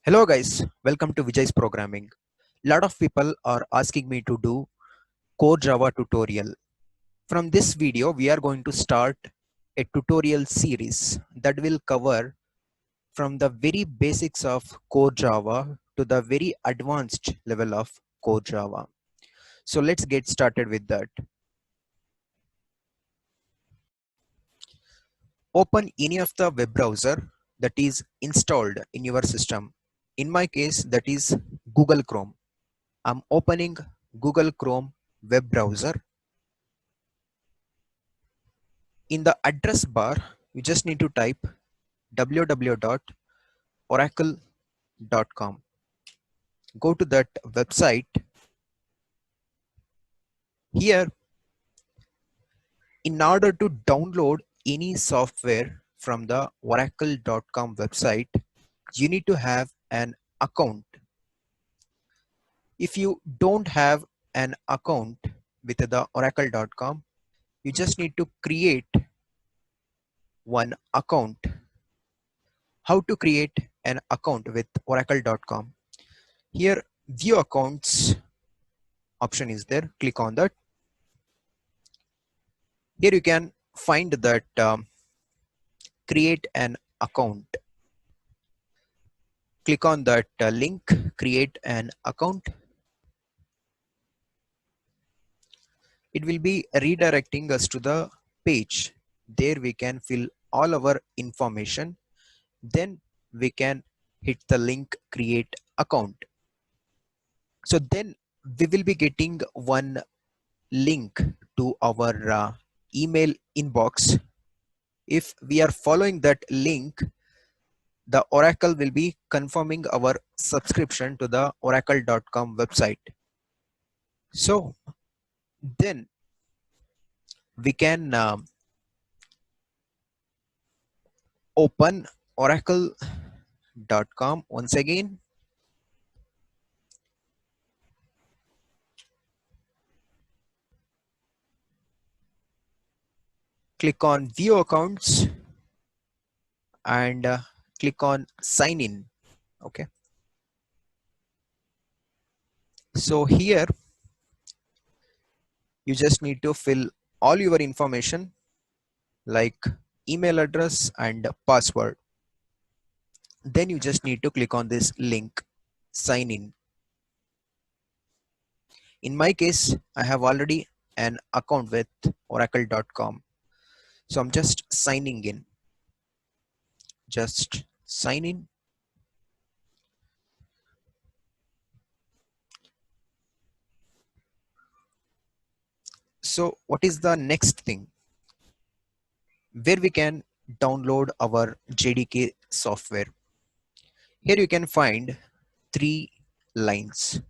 Hello guys, welcome to Vijay's Programming. Lot of people are asking me to do core Java tutorial. From this video, we are going to start a tutorial series that will cover from the very basics of core Java to the very advanced level of core Java. So let's get started with that. Open any of the web browser that is installed in your system. In my case, that is Google Chrome. I'm opening Google Chrome web browser. In the address bar, you just need to type www.oracle.com. Go to that website. Here, in order to download any software from the oracle.com website, you need to have an account. If you don't have an account with the oracle.com, you just need to create one account. How to create an account with oracle.com? Here, view accounts option is there. Click on that. Here you can find that create an account. Click on that link, create an account. It will be redirecting us to the page. There we can fill all our information. Then we can hit the link create account. So then we will be getting one link to our email inbox. If we are following that link, the Oracle will be confirming our subscription to the oracle.com website. So then we can open oracle.com once again. Click on view accounts and click on sign in. Okay. So here you just need to fill all your information like email address and password. Then you just need to click on this link, sign in. In my case, I have already an account with oracle.com. So I'm just signing in. Just sign in. So what is the next thing? Where we can download our JDK software. Here you can find 3 lines.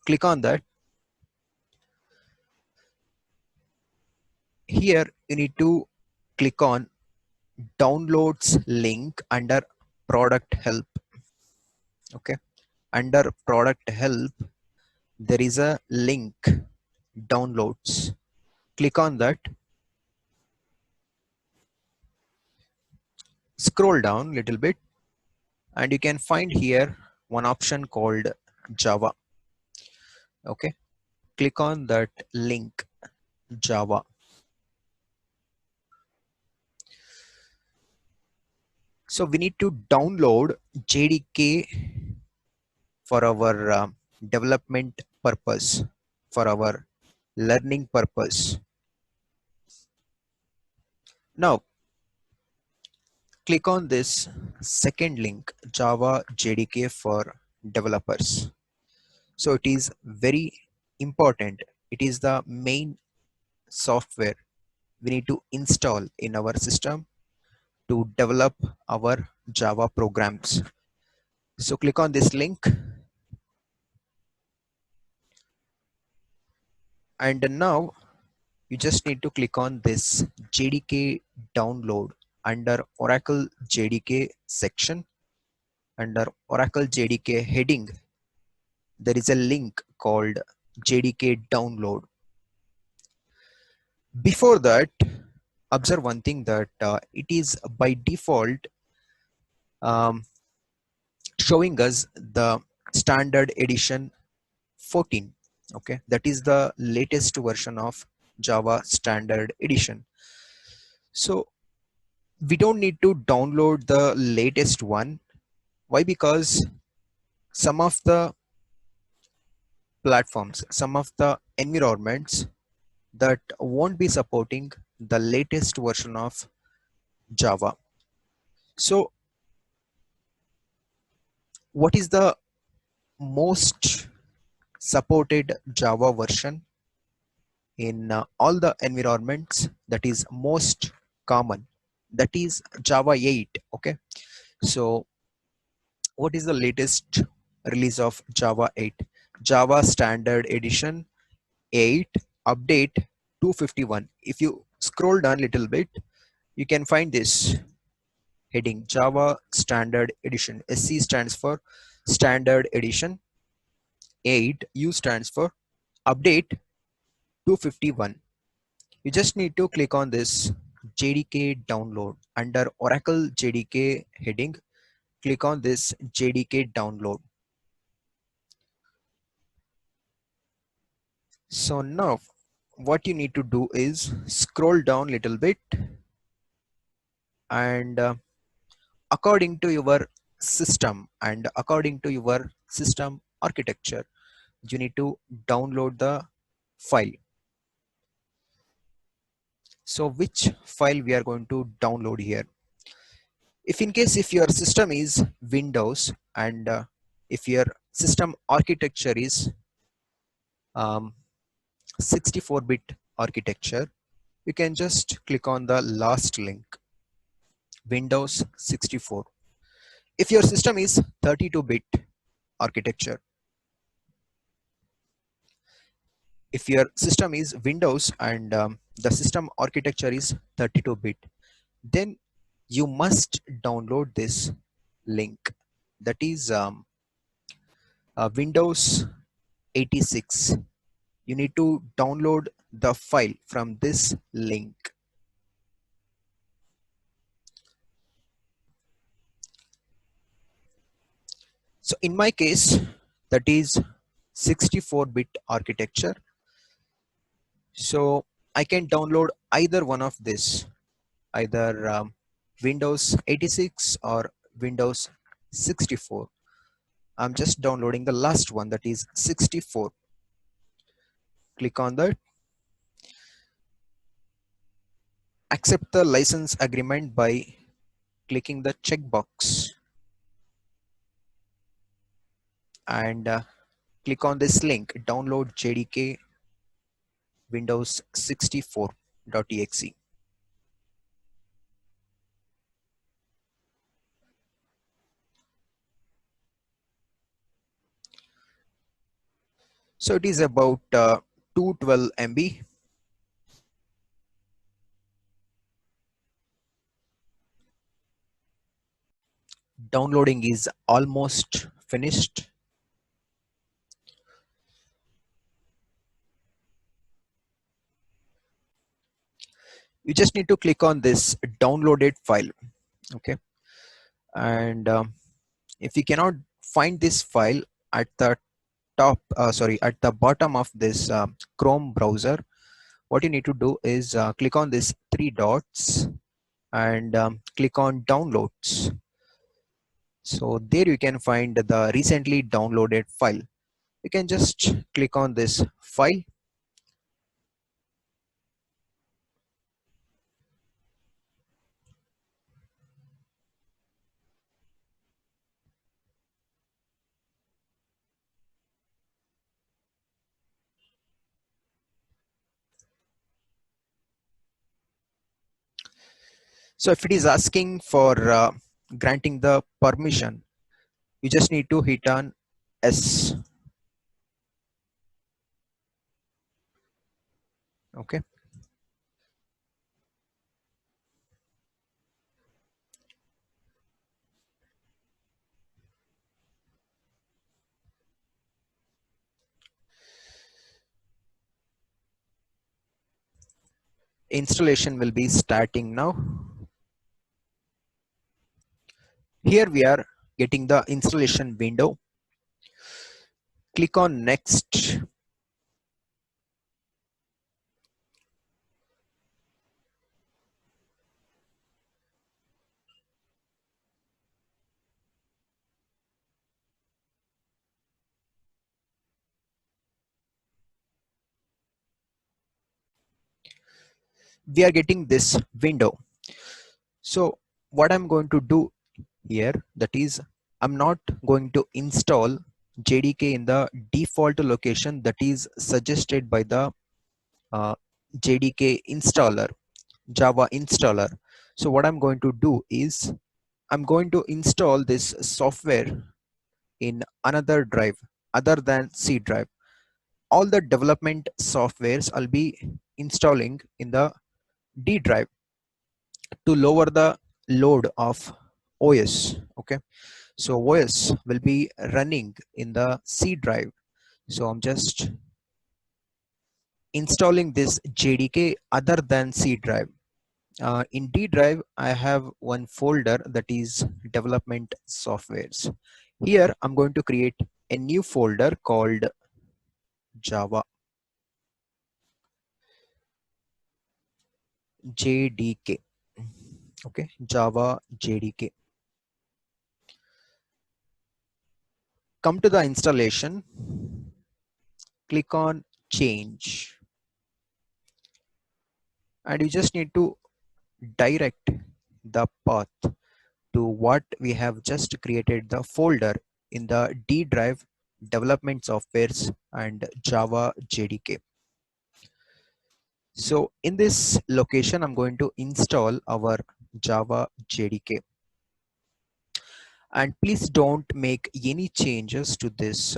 Click on that. Here you need to click on downloads link under product help. Okay. Under product help, there is a link downloads. Click on that. Scroll down a little bit and you can find here one option called Java. Okay. Click on that link Java. So we need to download JDK for our development purpose, for our learning purpose. Now click on this second link, Java JDK for developers. So it is very important. It is the main software we need to install in our system to develop our Java programs. So click on this link and now you just need to click on this JDK download under Oracle JDK section. Under Oracle JDK heading, there is a link called JDK download. Before that, observe one thing that it is by default showing us the standard edition 14. Okay, that is the latest version of Java standard edition. So we don't need to download the latest one. Why? Because some of the platforms, some of the environments that won't be supporting the latest version of Java. So what is the most supported Java version in all the environments? That is most common, that is Java 8. Okay, so what is the latest release of Java 8? Java standard edition 8 update 251. If you scroll down a little bit, you can find this heading Java standard edition. SC stands for standard edition, 8 U stands for update 251. You just need to click on this JDK download under Oracle JDK heading. Click on this JDK download. So now what you need to do is scroll down a little bit, and according to your system and according to your system architecture, you need to download the file. So which file we are going to download here? If in case if your system is Windows, and if your system architecture is 64-bit architecture, you can just click on the last link, Windows 64. If your system is 32-bit architecture, if your system is Windows and the system architecture is 32-bit, then you must download this link, that is Windows 86. You need to download the file from this link. So in my case, that is 64-bit architecture. So I can download either one of this, either Windows 86 or Windows 64. I'm just downloading the last one, that is 64. Click on that. Accept the license agreement by clicking the checkbox, and click on this link, download JDK Windows 64.exe. So it is about 212 MB. Downloading is almost finished. You just need to click on this downloaded file. Okay, and if you cannot find this file at the at the bottom of this Chrome browser, what you need to do is click on this three dots and click on downloads. So there you can find the recently downloaded file. You can just click on this file. So if it is asking for granting the permission, you just need to hit on S. Okay. Installation will be starting now. Here we are getting the installation window. Click on next. We are getting this window. So what I'm going to do here, that is, I'm not going to install JDK in the default location that is suggested by the JDK installer, Java installer. So what I'm going to do is I'm going to install this software in another drive other than C drive. All the development softwares I'll be installing in the D drive to lower the load of OS. Okay, so OS will be running in the C drive. So I'm just installing this JDK other than C drive. In D drive, I have one folder that is development softwares. Here, I'm going to create a new folder called Java JDK. Okay, Java JDK. Come to the installation, click on change, and you just need to direct the path to what we have just created the folder in the D drive development softwares and Java JDK. So in this location, I'm going to install our Java JDK. And please don't make any changes to this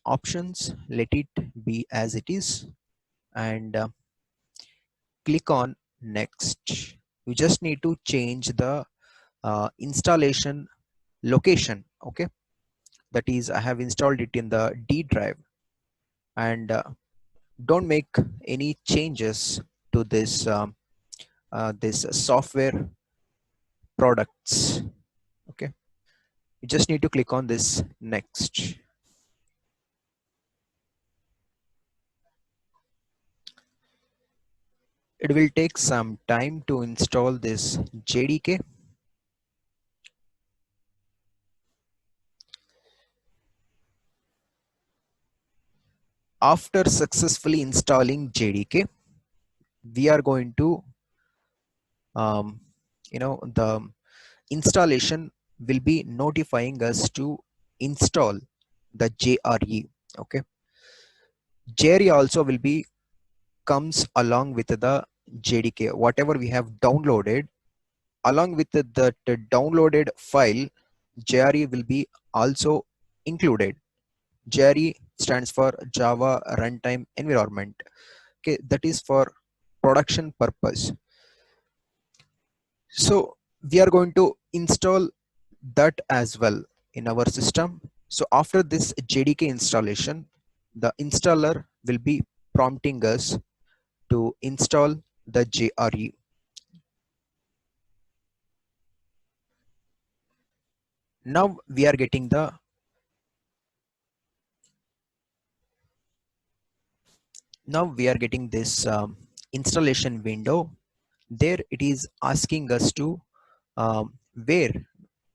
options. Let it be as it is. And click on next. You just need to change the installation location. Okay. That is, I have installed it in the D drive. And don't make any changes to this software products. Okay, you just need to click on this next. It will take some time to install this JDK. After successfully installing JDK, we are going to the installation will be notifying us to install the JRE. Okay, JRE also will be comes along with the JDK. Whatever we have downloaded, along with the downloaded file, JRE will be also included. JRE stands for Java Runtime Environment. Okay, that is for production purpose. So we are going to install that as well in our system. So after this JDK installation, the installer will be prompting us to install the JRE. Now we are getting the this installation window. There it is asking us to where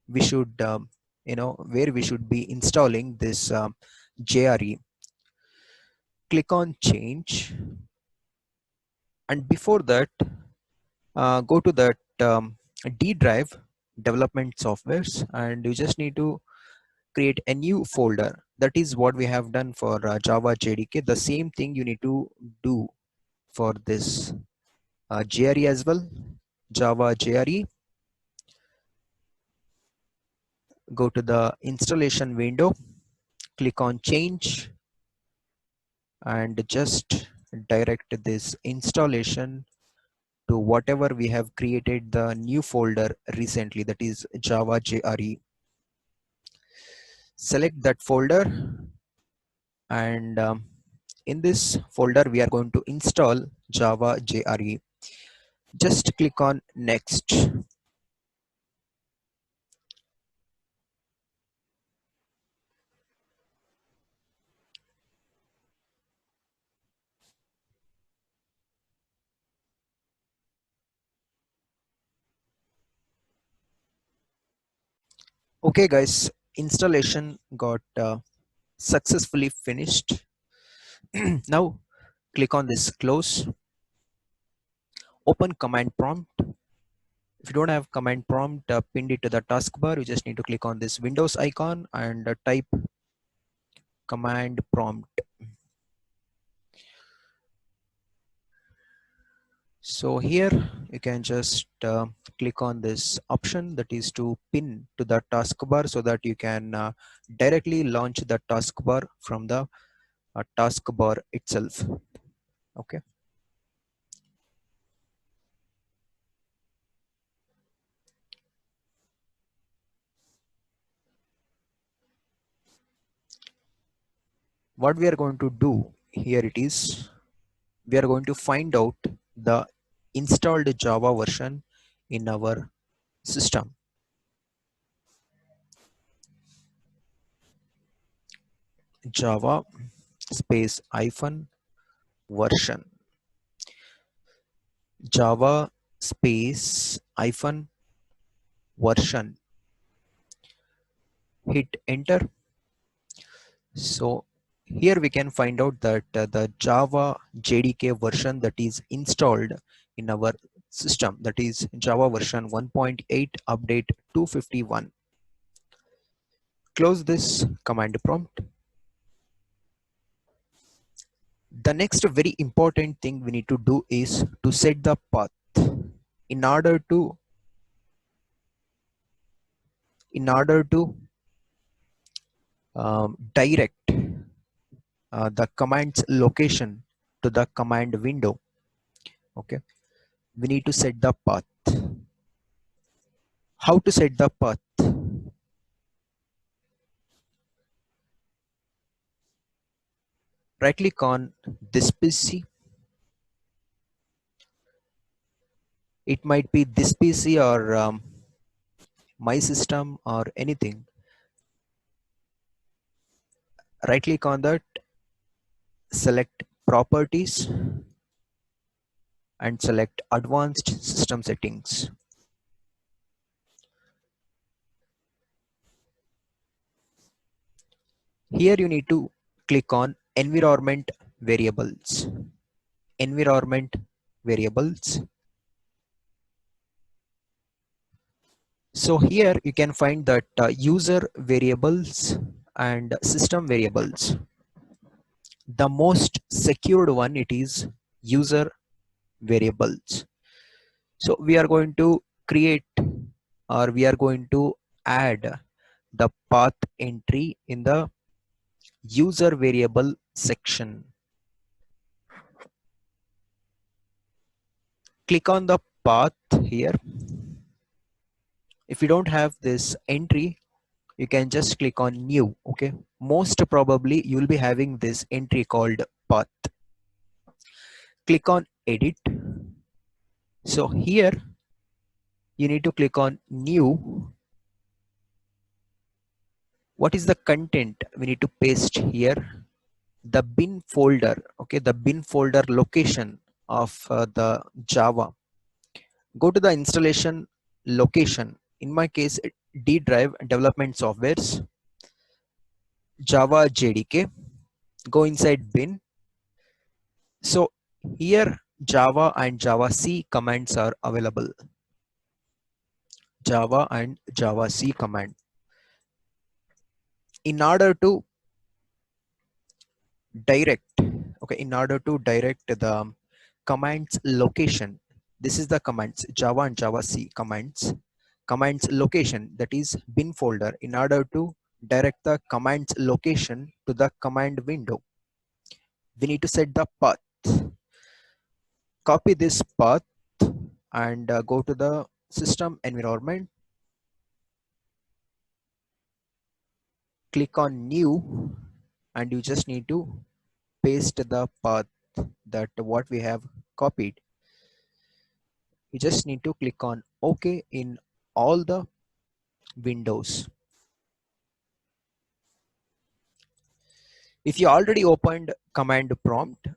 we should where we should be installing this JRE. Click on change, and before that go to that D drive development softwares, and you just need to create a new folder. That is what we have done for Java JDK. The same thing you need to do for this JRE as well. Java JRE. Go to the installation window, click on change, and just direct this installation to whatever we have created the new folder recently, that is Java JRE. Select that folder, and in this folder we are going to install Java JRE. Just click on next. Okay guys, installation got successfully finished. Now click on this close, open command prompt. If you don't have command prompt pinned it to the taskbar, you just need to click on this Windows icon and type command prompt. So here you can just click on this option, that is to pin to the taskbar, so that you can directly launch the taskbar from the taskbar itself. Okay. What we are going to do here, it is we are going to find out the installed Java version in our system. Java space hyphen version, Java space hyphen version, hit enter. So here we can find out that the Java JDK version that is installed in our system, that is Java version 1.8 update 251. Close this command prompt. The next very important thing we need to do is to set the path in order to direct the command's location to the command window. Okay, we need to set the path. How to set the path? Right click on this PC. It might be this PC or my system or anything. Right click on that, select properties and select advanced system settings. Here you need to click on environment variables. Environment variables. So here you can find that user variables and system variables. The most secured one, it is user variables. So we are going to create, or we are going to add the path entry in the user variable section. Click on the path here. If you don't have this entry, you can just click on new. Okay, most probably you will be having this entry called path. Click on edit. So here you need to click on new. What is the content we need to paste here? The bin folder. Okay, the bin folder location of the Java. Go to the installation location. In my case, D drive development softwares, Java JDK. Go inside bin. So here Java and Java C commands are available. Java and Java C command. In order to direct, okay, in order to direct the commands location, this is the commands Java and Java C commands location, that is bin folder. In order to direct the commands location to the command window, we need to set the path. Copy this path and go to the system environment, click on new, and you just need to paste the path that what we have copied. You just need to click on OK in all the windows. If you already opened command prompt,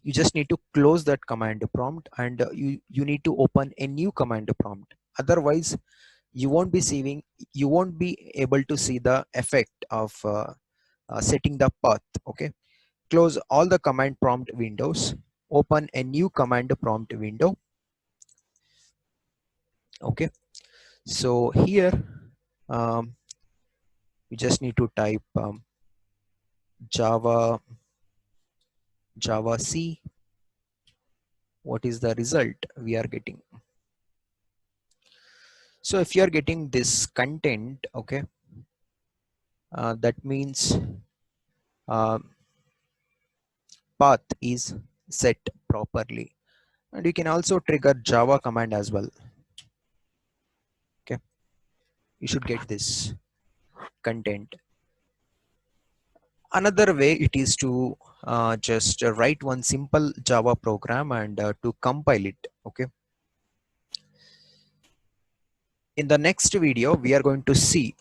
you just need to close that command prompt and you need to open a new command prompt. Otherwise, you won't be seeing, you won't be able to see the effect of setting the path. Okay, close all the command prompt windows, open a new command prompt window. Okay, so here we just need to type java c. What is the result we are getting? So if you are getting this content, okay, that means uh, path is set properly. And you can also trigger java command as well. Okay, you should get this content. Another way it is to just write one simple java program and to compile it. Okay, in the next video we are going to see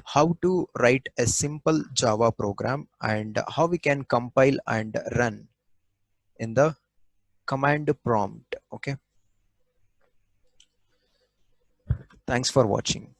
how to write a simple java program and how we can compile and run in the command prompt. Okay, thanks for watching.